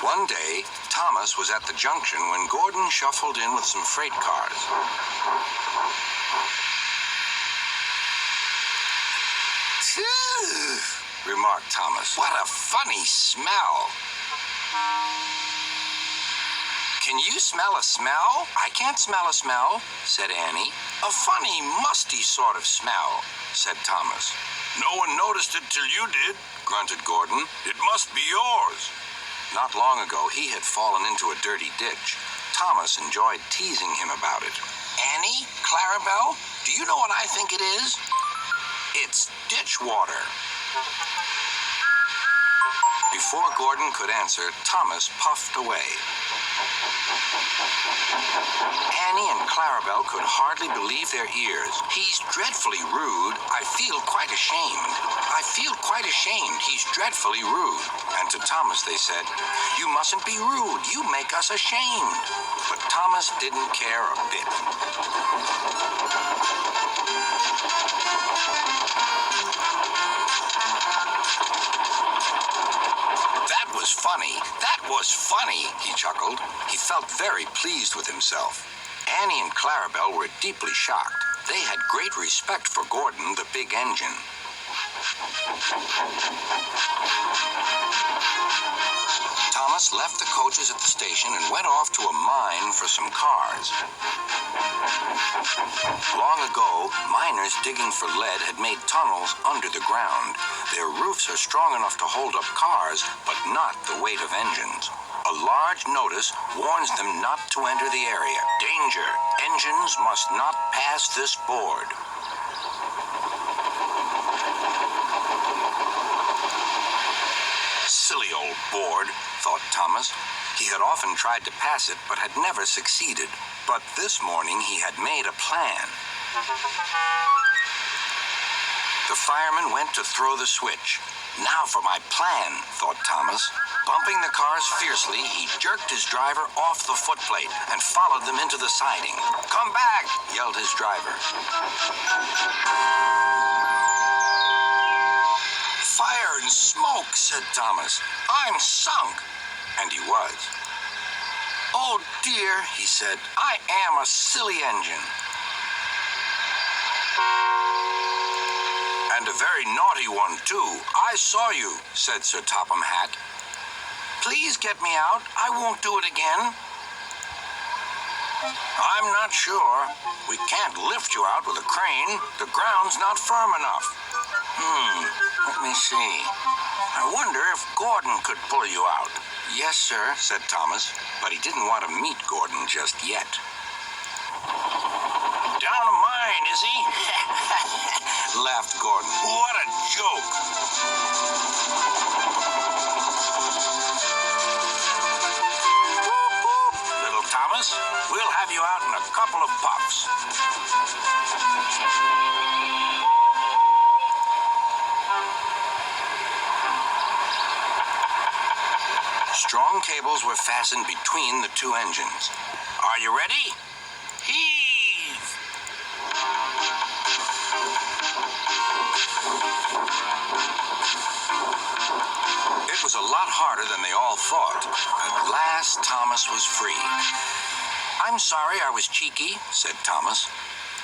One day, Thomas was at the junction when Gordon shuffled in with some freight cars. "Phew," remarked Thomas. "What a funny smell." "Can you smell a smell?" "I can't smell a smell," said Annie. "A funny, musty sort of smell," said Thomas. "No one noticed it till you did," grunted Gordon. "It must be yours." Not long ago, he had fallen into a dirty ditch. Thomas enjoyed teasing him about it. "Annie, Clarabel, do you know what I think it is?" "It's ditch water." Before Gordon could answer, Thomas puffed away. Annie and Clarabel could hardly believe their ears. "He's dreadfully rude. I feel quite ashamed. I feel quite ashamed. He's dreadfully rude." And to Thomas they said, "You mustn't be rude. You make us ashamed." But Thomas didn't care a bit. "That was funny. That was funny," he chuckled. He felt very pleased with himself. Annie and Clarabel were deeply shocked. They had great respect for Gordon, the big engine. Thomas left the coaches at the station and went off to a mine for some cars. Long ago, miners digging for lead had made tunnels under the ground. Their roofs are strong enough to hold up cars, but not the weight of engines. A large notice warns them not to enter the area. "Danger! Engines must not pass this board." Silly old board, thought Thomas. He had often tried to pass it, but had never succeeded. But this morning he had made a plan. The fireman went to throw the switch. "Now for my plan," thought Thomas. Bumping the cars fiercely, he jerked his driver off the footplate and followed them into the siding. "Come back," yelled his driver. "Fire and smoke," said Thomas. "I'm sunk." And he was. "Oh dear," he said, "I am a silly engine." "And a very naughty one, too. I saw you," said Sir Topham Hatt. "Please get me out. I won't do it again." "I'm not sure. We can't lift you out with a crane. The ground's not firm enough." Let me see. I wonder if Gordon could pull you out." "Yes, sir," said Thomas, but he didn't want to meet Gordon just yet. "Down a mine, is he?" laughed Gordon. "What a joke." "Whoop, whoop, little Thomas. We'll have you out in a couple of puffs." Strong cables were fastened between the two engines. "Are you ready? Heave!" It was a lot harder than they all thought. At last, Thomas was free. "I'm sorry I was cheeky," said Thomas.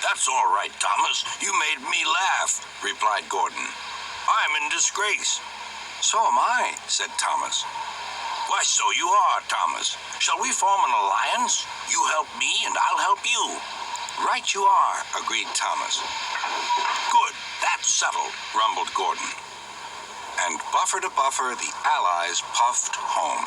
"That's all right, Thomas. You made me laugh," replied Gordon. "I'm in disgrace." "So am I," said Thomas. "Why, so you are, Thomas. Shall we form an alliance? You help me and I'll help you." "Right you are," agreed Thomas. "Good, that's settled," rumbled Gordon. And buffer to buffer, the Allies puffed home.